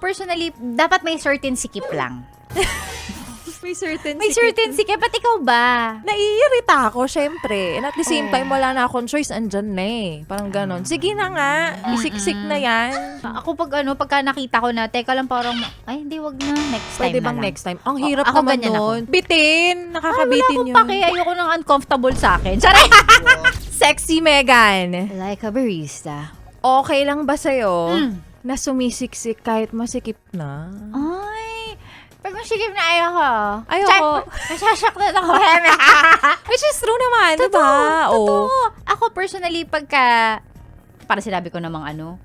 personally, dapat may certain sikip lang. May certain sikip. Ba't ikaw ba? Naiirita ako, syempre. And at the same time, wala na akong choice, andyan na eh. Parang ganon. Sige na nga, isiksik na yan. Ako pagka nakita ko na, teka lang parang, ay hindi, wag na. Next time Pwede na bang lang. next time? Ang hirap ako naman ganyan ako. nun. Bitin, nakakabitin Wala yun. akong pake, ayoko nang uncomfortable sa akin. Charay! Sexy Megan. Like a barista. Okay lang ba sa'yo na sumisiksik kahit masikip na? Ay, pag masikip na ayoko. Ayoko. Masasaktan ako. Which is true naman, Totoo, diba? totoo. Ako personally, para sinabi ko namang ano,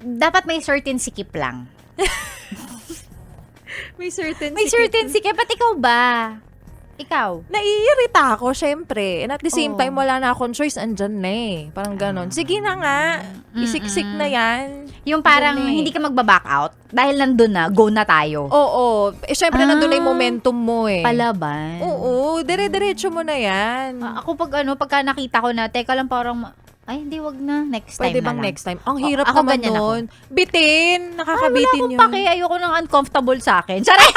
dapat may certain sikip lang. May certain May certain sikip. Ba't ikaw ba? Ikaw? Naiirita ako, syempre. And at the same Oo. time, wala na akong choice, andyan na eh. Parang ganon. Sige na nga, isiksik na yan. Yung parang Ganun eh. hindi ka magba-back out dahil nandun na, go na tayo. Oo. Eh, syempre, nandun na yung momentum mo eh. Palaban. Oo, dire-diretso mo na yan. Ako pagka nakita ko na, teka lang parang, ay hindi, wag na. Next time Pwede na bang lang. next time? Ang hirap ako naman ganyan ako. nun. Bitin, nakakabitin Wala akong yun. pake, ayoko nang uncomfortable sa akin. Charay!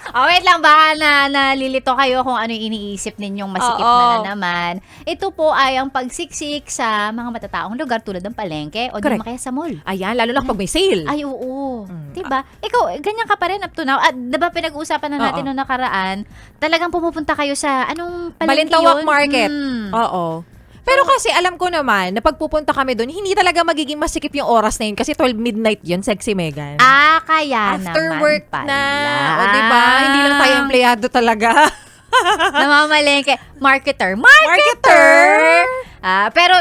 Wait lang, baka nalilito kayo kung ano yung iniisip ninyong masikip na naman. Ito po ay ang pagsiksik sa mga matataong lugar tulad ng palengke o di Correct. kaya sa mall. Ayan, lalo na kapag may sale. Ay, oo. Diba? Ikaw, ganyan ka pa rin up to now. At diba pinag-uusapan na natin noong nakaraan, talagang pumupunta kayo sa anong palengke Balintawak yun? Market. Oo. Pero kasi alam ko naman, na pagpupunta kami doon, hindi talaga magiging masikip yung oras na yun kasi 12 midnight yun, Sexy Megan. Kaya After naman work pala. na. O, diba? Hindi lang tayo empleyado talaga. Namamalengke. Marketer. Pero,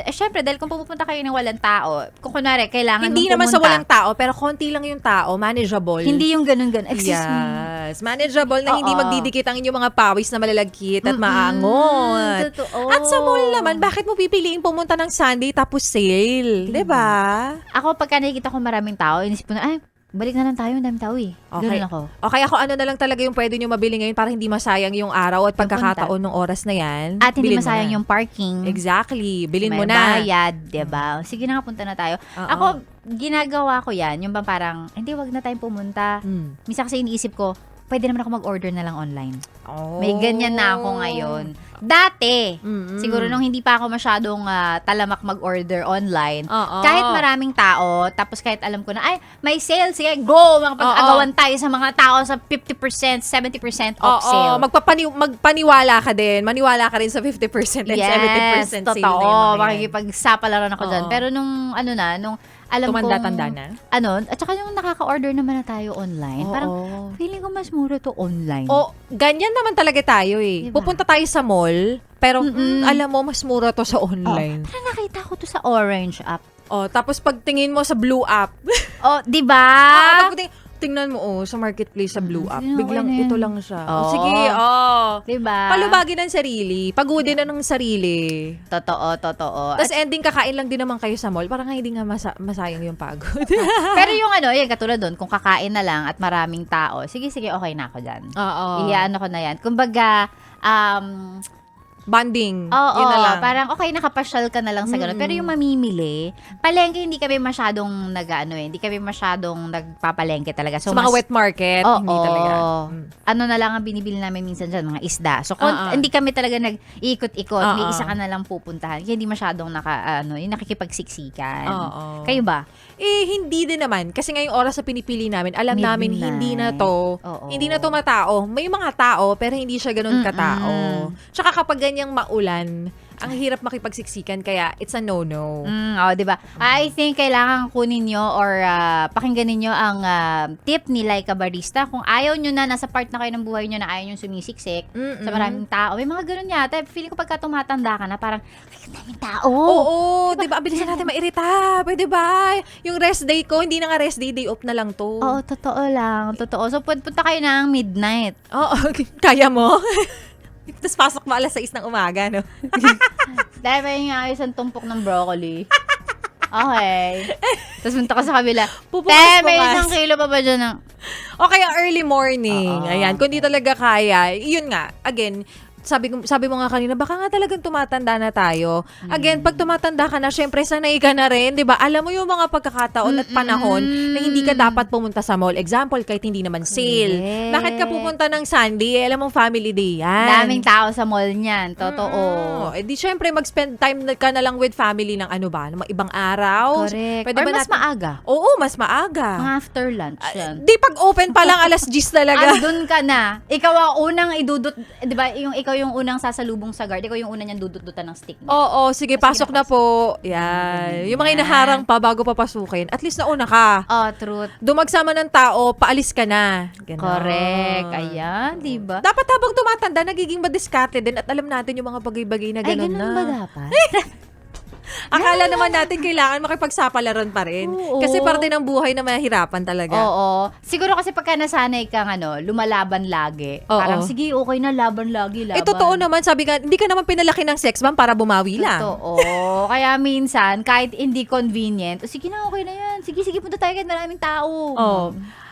syempre, dahil kung pupunta kayo ng walang tao, kung kunwari, kailangan Hindi mong naman sa pumunta, walang tao, pero konti lang yung tao, manageable. hindi yung ganun-ganun. Excuse me. Yes. Manageable na hindi Oo. magdidikit ang inyong mga pawis na malalagkit at maangot. Totoo. At sa mall naman, bakit mo pipiliin pumunta ng Sunday tapos sale? Diba? Ako, pagka nakikita ko maraming tao, inisip ko na, ay, balik na lang tayo, ang dami tao eh. Okay. Ganun ako. Okay, ako ano na lang talaga yung pwede nyo mabili ngayon para hindi masayang yung araw at pagkakataon ng oras na yan. At hindi Bilhin mo masayang na. yung parking. Exactly. Bilhin mo May na. bayad, diba? Sige na nga, punta na tayo. Oo. Ako, ginagawa ko yan, yung bang parang, hindi, wag na tayong pumunta. Minsan kasi iniisip ko, pwede naman ako mag-order na lang online. Oh. May ganyan na ako ngayon. Dati, siguro nung hindi pa ako masyadong talamak mag-order online, Oo. kahit maraming tao, tapos kahit alam ko na, ay, may sale, sige, go! Makapag-agawan tayo sa mga tao sa 50%, 70% off sale. Magpaniwala ka din. Maniwala ka rin sa 50% and 70% sale na totoo. yung mga yan. Makikipagsapalaran ako dyan. Oo. Pero nung alam kong, Tumanda-tanda na? At saka yung nakaka-order naman na tayo online, Oo. parang feeling ko mas mura to online. O, ganyan naman talaga tayo eh. Diba? Pupunta tayo sa mall, pero alam mo, mas mura to sa online. Parang nakita ko to sa Orange app. Oh, tapos pagtingin mo sa Blue app, Di ba? tingnan mo sa marketplace sa Blue app, Sige, biglang okay na ito yan. lang siya. Oo. Sige, Di ba? palubagin ng sarili, pagodin na ng sarili. Totoo. Tapos ending kakain lang din naman kayo sa mall, parang hindi nga masayang yung pagod. Pero yung yung katulad doon, kung kakain na lang at maraming tao, sige, okay na ako dyan. Oo. Iyaano ko na yan. Kumbaga, Bonding. oo, Yun na lang. parang okay, nakapasyal ka na lang sa ganun. Pero yung mamimili, palengke hindi kami masyadong hindi kami masyadong nagpapalengke talaga. Sa mga wet market, Oo. hindi talaga. Ano na lang ang binibili namin minsan dyan, mga isda. So, hindi kami talaga nag-ikot-ikot. May isa ka na lang pupuntahan. Kaya hindi masyadong yung nakikipagsiksikan. Oo. Kayo ba? Hindi din naman. Kasi ngayong oras sa pinipili namin, alam namin Midnight. hindi na to. Oo. Hindi na to matao. May mga tao, pero hindi siya ganun katao. Tsaka kapag ganyang maulan, ang hirap makipagsiksikan, kaya it's a no-no. Di ba? I think kailangan kunin nyo or pakinggan niyo ang tip ni Laika Barista. Kung ayaw nyo na, nasa part na kayo ng buhay nyo na ayaw nyo sumisiksik sa maraming tao. May mga ganun yata. Feeling ko pagka tumatanda ka na, parang, ay, daming tao. Oo, di ba? Abilisan natin mairita. Pwede ba? Yung rest day ko, hindi na nga rest day, day off na lang to. Oo, totoo lang. Totoo. So, punta kayo ng midnight. Oo, kaya mo? Tapos pasok mo alas 6 ng umaga, no? Dahil may nga isang tumpok ng broccoli. Okay. Tapos punta ka sa kabila. May isang kilo pa ba dyan ng... O kaya early morning. Oo. Ayan, kung di talaga kaya, yun nga, again, sabi mo nga kanina, baka nga talagang tumatanda na tayo. Again, pag tumatanda ka na, syempre sanay ka na rin, 'di ba? Alam mo yung mga pagkakataon at panahon na hindi ka dapat pumunta sa mall. Example, kahit hindi naman sale. Correct. Bakit ka pupunta ng Sunday? Alam mo, family day yan. Daming tao sa mall niyan. Totoo. Eh di syempre, mag-spend time ka na lang with family ng ano ba? Ng mga ibang araw. Correct. Pwede Or ba mas natin- maaga. Oo, mas maaga. Mga after lunch yan. Di pag open pa lang, alas 10 talaga. Andun ka na. Ikaw ang unang idudut, 'di ba? Ikaw yung unang sasalubong sa guard. Ikaw yung unang niyang dudut-dutan ng stick mo. Oo, sige, Sige pasok na po. Yan. Yung mga Yan. inaharang pa bago papasukin. At least nauna ka. Oh, truth. Dumagsama ng tao, paalis ka na. Ganon. Correct. Ayan, 'di ba? Dapat habang tumatanda, nagiging madiskarte din at alam natin yung mga bagay-bagay na Ay, gano'n ganun na. ba dapat? Akala naman natin kailangan makipagsapalaran pa rin. Oo. Kasi parte ng buhay na mahirapan talaga. Oo. Siguro kasi pagka nasanay kang lumalaban lagi. Oo. Parang sige, okay na, laban lagi, laban. Eh, totoo naman. Sabi nga, hindi ka naman pinalaki ng sex bomb para bumawi lang. Totoo. Kaya minsan, kahit hindi convenient, sige na, okay na yan. Sige, punta tayo kahit maraming tao. Oh.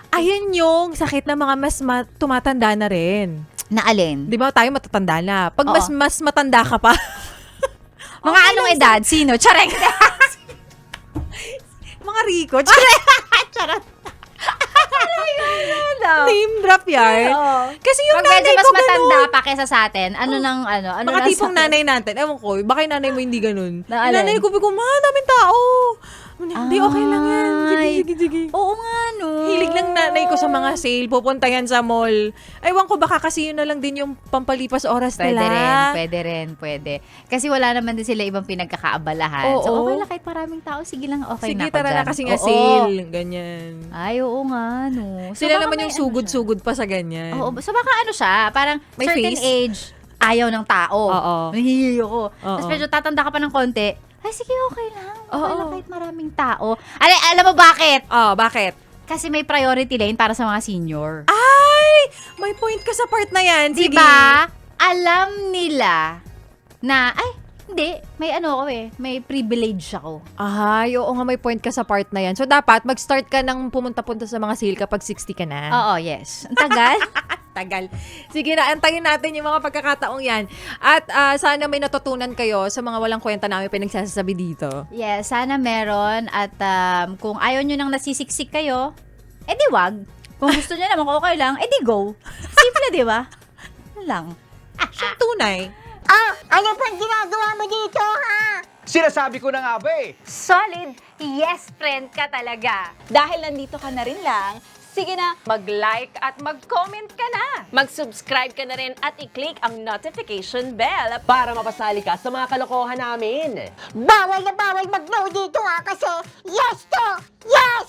Ayan yung sakit ng mga mas tumatanda na rin. Na alin? Di ba tayo matatanda na? Pag Oo. mas matanda ka pa, Mga anong edad? Sino? Charek! mga Rico, charot. Name drop yan. Kasi yung Pag medyo nanay mas ko matanda ganun. pa kaysa sa atin, ano Mga tipong nanay natin. Ewan ko, baka yung nanay mo hindi ganun. Na Yung nanay alin? ko, daming tao. Hindi, okay lang yan. Ay. Sige. Oo nga, no. Hilig lang nanay ko sa mga sale. Pupunta yan sa mall. Ewan ko, baka kasi yun na lang din yung pampalipas oras nila. Pwede. Kasi wala naman din sila ibang pinagkakaabalahan. Oo. So, okay lang kahit maraming tao. Sige lang, okay Sige, na ako tara na dyan. kasi nga Oo. sale. Ganyan. Ay, oo nga, no. So, Sila baka naman may yung sugod-sugod pa sa ganyan. Oo, so baka siya, parang May certain face? age, ayaw ng tao. Oo. Nahihiyo ko. Oo. Tapos medyo tatanda ka pa ng konti, ay sige, okay lang. Okay Oo. lang kahit maraming tao. Alam mo bakit? Oh, bakit? Kasi may priority lane para sa mga senior. Ay! May point ka sa part na yan. Sige. Diba? Alam nila na, hindi, may may privilege ako. Ay, oo nga, may point ka sa part na yan. So, dapat mag-start ka ng pumunta-punta sa mga sale kapag 60 ka na. Oo, yes. Ang tagal. Tagal. Sige na, antayin natin yung mga pagkakataong yan. At sana may natutunan kayo sa mga walang kwenta namin pinagsasabi dito. Yes, sana meron. At kung ayaw nyo nang nasisiksik kayo, edi wag. Kung gusto nyo naman, okay lang, edi go. Simple, di ba? Yun lang. Siyang tunay. Ano pang ginagawa mo dito, ha? Sinasabi ko na nga ba eh. Solid yes friend ka talaga. Dahil nandito ka na rin lang, sige na, mag-like at mag-comment ka na. Mag-subscribe ka na rin at i-click ang notification bell. Para mapasali ka sa mga kalokohan namin. Bawal na bawal mag-no dito, ha? Kasi yes to yes!